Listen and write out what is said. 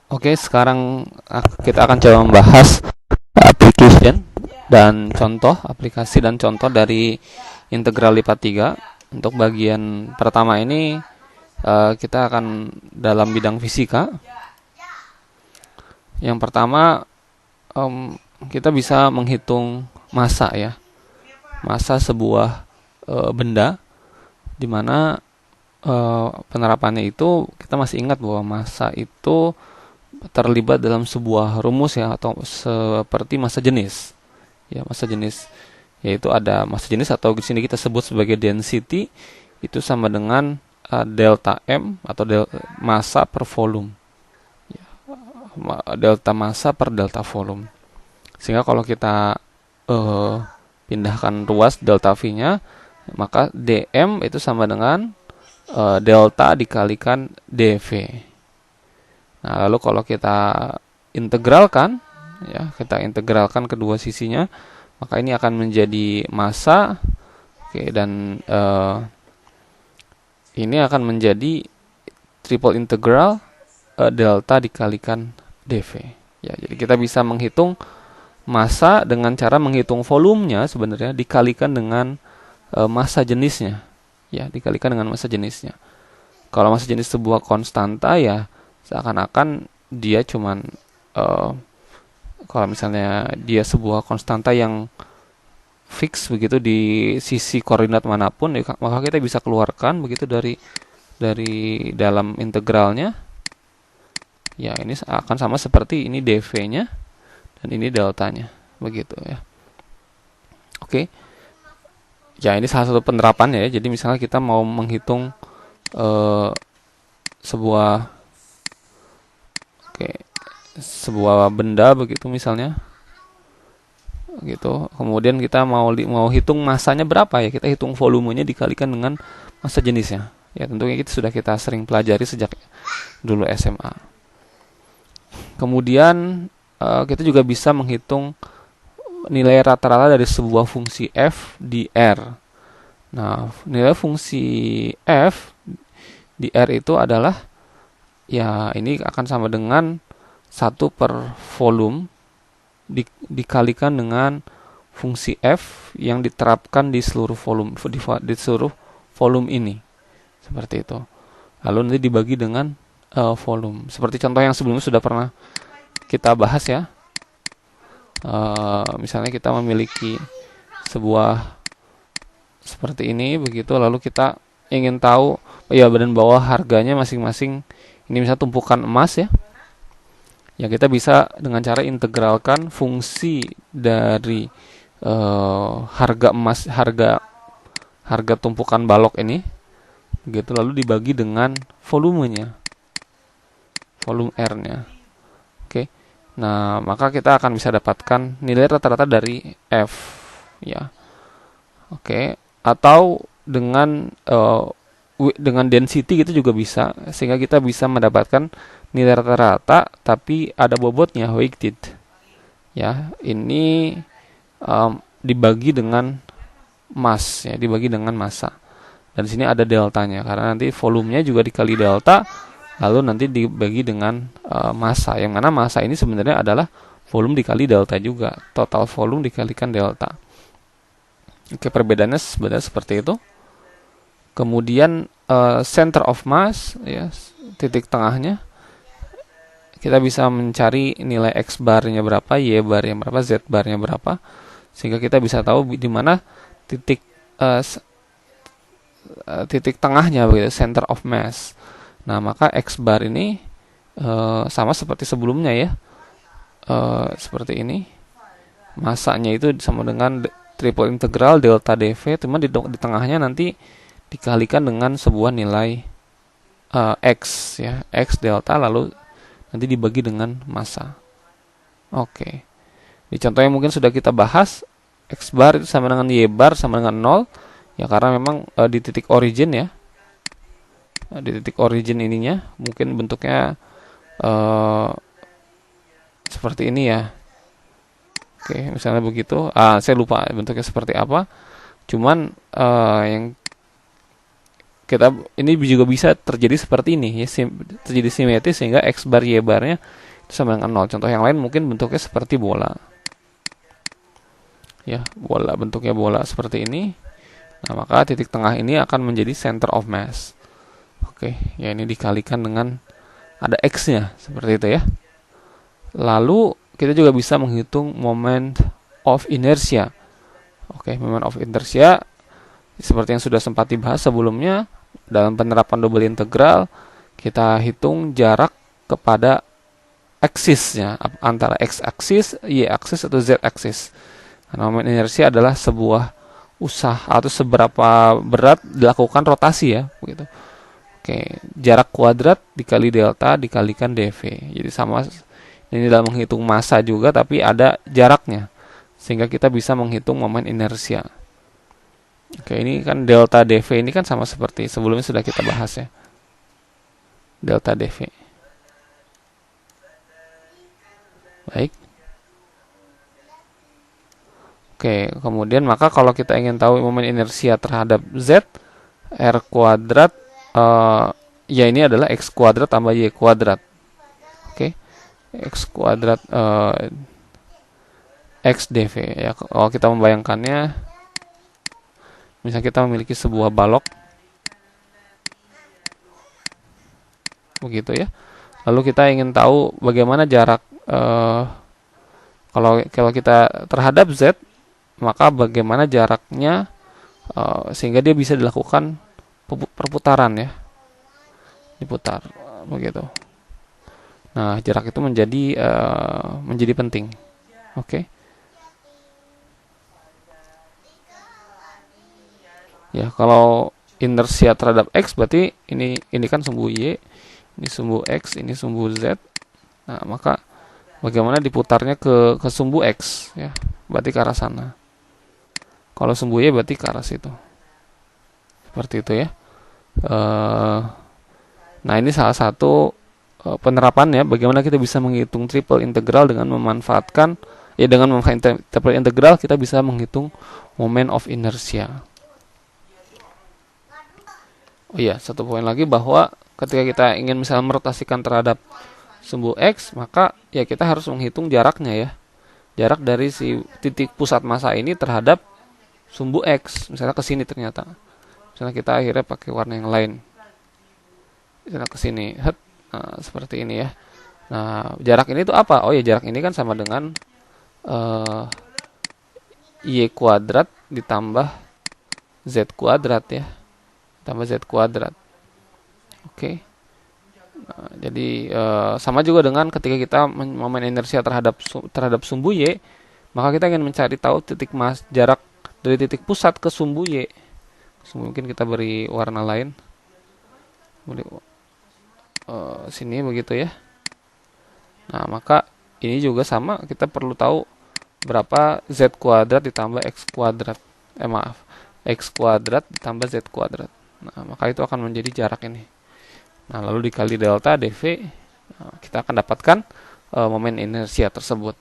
Oke, sekarang kita akan coba membahas application dan contoh, aplikasi dan contoh dari integral lipat 3. Untuk bagian pertama ini kita akan dalam bidang fisika. Yang pertama, kita bisa menghitung massa ya. Massa sebuah benda, di mana penerapannya itu kita masih ingat bahwa massa itu terlibat dalam sebuah rumus ya, atau seperti massa jenis ya. Massa jenis yaitu ada massa jenis, atau di sini kita sebut sebagai density, itu sama dengan delta M atau massa per volume ya, delta massa per delta volume. Sehingga kalau kita pindahkan ruas delta V nya, maka dm itu sama dengan delta dikalikan dv. Nah, lalu kalau kita integralkan ya, kita integralkan kedua sisinya, maka ini akan menjadi massa. Oke, dan ini akan menjadi triple integral delta dikalikan dv. Ya, jadi kita bisa menghitung massa dengan cara menghitung volumenya sebenarnya dikalikan dengan massa jenisnya. Ya, dikalikan dengan massa jenisnya. Kalau massa jenis sebuah konstanta ya, seakan-akan dia cuman kalau misalnya dia sebuah konstanta yang fix begitu di sisi koordinat manapun, maka kita bisa keluarkan begitu dari dalam integralnya. Ya, ini akan sama seperti ini dv-nya dan ini deltanya, begitu ya. Oke. Ya, ini salah satu penerapannya ya. Jadi misalnya kita mau menghitung sebuah benda begitu misalnya, gitu. Kemudian kita mau hitung massanya berapa ya, kita hitung volumenya dikalikan dengan massa jenisnya. Ya, tentunya itu sudah kita sering pelajari sejak dulu SMA. Kemudian kita juga bisa menghitung nilai rata-rata dari sebuah fungsi f di R. Nah, nilai fungsi f di R itu adalah, ya, ini akan sama dengan 1 per volume dikalikan dengan fungsi f yang diterapkan di seluruh volume, di seluruh volume ini. Seperti itu. Lalu nanti dibagi dengan volume. Seperti contoh yang sebelumnya sudah pernah kita bahas ya. Misalnya kita memiliki sebuah seperti ini begitu, lalu kita ingin tahu ya badan bawah harganya masing-masing. Ini misalnya tumpukan emas ya. Ya, kita bisa dengan cara integralkan fungsi dari harga emas, harga tumpukan balok ini gitu, lalu dibagi dengan volumenya, volume R-nya. Oke. Nah, maka kita akan bisa dapatkan nilai rata-rata dari F ya. Oke, atau dengan density gitu juga bisa, sehingga kita bisa mendapatkan nilai rata-rata tapi ada bobotnya, weighted. Ya, ini dibagi dengan mass ya, dibagi dengan massa. Dan di sini ada deltanya karena nanti volumenya juga dikali delta, lalu nanti dibagi dengan massa. Yang mana massa ini sebenarnya adalah volume dikali delta juga, total volume dikalikan delta. Oke, perbedaannya sebenarnya seperti itu. Kemudian center of mass ya, titik tengahnya, kita bisa mencari nilai X barnya berapa, Y barnya berapa, Z barnya berapa, sehingga kita bisa tahu di mana titik tengahnya begitu, center of mass. Nah, maka X bar ini sama seperti sebelumnya ya, seperti ini. Masanya itu sama dengan triple integral delta dv, cuma di tengahnya nanti dikalikan dengan sebuah nilai X ya, X delta, lalu nanti dibagi dengan massa. Oke. Di contoh yang mungkin sudah kita bahas, X bar itu sama dengan Y bar sama dengan 0 ya, karena memang di titik origin ya. Di titik origin ininya mungkin bentuknya seperti ini ya. Oke, misalnya begitu. Saya lupa bentuknya seperti apa. Cuman yang kita ini juga bisa terjadi seperti ini ya, terjadi simetris sehingga x bar y barnya itu sama dengan 0. Contoh yang lain mungkin bentuknya seperti bola. Ya, bola bentuknya bola seperti ini. Nah, maka titik tengah ini akan menjadi center of mass. Oke, ya ini dikalikan dengan ada x-nya seperti itu ya. Lalu kita juga bisa menghitung moment of inertia. Oke, moment of inertia seperti yang sudah sempat dibahas sebelumnya dalam penerapan double integral, kita hitung jarak kepada aksisnya antara x-aksis, y-aksis atau z-aksis. Nah, moment inersia adalah sebuah usaha atau seberapa berat dilakukan rotasi ya, begitu. Oke, jarak kuadrat dikali delta dikalikan dv. Jadi sama ini dalam menghitung massa juga tapi ada jaraknya. Sehingga kita bisa menghitung momen inersia. Oke, ini kan delta dv ini kan sama seperti sebelumnya sudah kita bahas ya. Delta dv. Baik. Oke, kemudian maka kalau kita ingin tahu momen inersia terhadap z, r kuadrat, ya ini adalah x kuadrat tambah y kuadrat. Oke, x kuadrat x dv ya. Kalau kita membayangkannya, misalnya kita memiliki sebuah balok, begitu ya. Lalu kita ingin tahu bagaimana jarak kalau kita terhadap z, maka bagaimana jaraknya sehingga dia bisa dilakukan perputaran ya, diputar begitu. Nah, jarak itu menjadi penting. Oke. Ya, kalau inersia terhadap x berarti ini kan sumbu y, ini sumbu x, ini sumbu z. Nah, maka bagaimana diputarnya ke sumbu x ya, berarti ke arah sana. Kalau sumbu y berarti ke arah situ. Seperti itu ya. Nah, ini salah satu penerapannya bagaimana kita bisa menghitung triple integral dengan memanfaatkan triple integral kita bisa menghitung moment of inertia. Oh iya, satu poin lagi bahwa ketika kita ingin misalnya merotasikan terhadap sumbu x, maka ya kita harus menghitung jaraknya ya. Jarak dari si titik pusat massa ini terhadap sumbu x. Misalnya ke sini ternyata. Misalnya kita akhirnya pakai warna yang lain. Misalnya ke sini. Nah, seperti ini ya. Nah, jarak ini itu apa? Oh ya, jarak ini kan sama dengan y kuadrat ditambah z kuadrat ya. Tambah z kuadrat. Oke. Nah, jadi sama juga dengan ketika kita momen inersia terhadap sumbu y, maka kita ingin mencari tahu jarak dari titik pusat ke sumbu y. Mungkin kita beri warna lain. Sini begitu ya. Nah, maka ini juga sama, kita perlu tahu berapa z kuadrat ditambah x kuadrat. X kuadrat ditambah z kuadrat. Nah, maka itu akan menjadi jarak ini. Nah, lalu dikali delta dv, kita akan dapatkan momen inersia tersebut.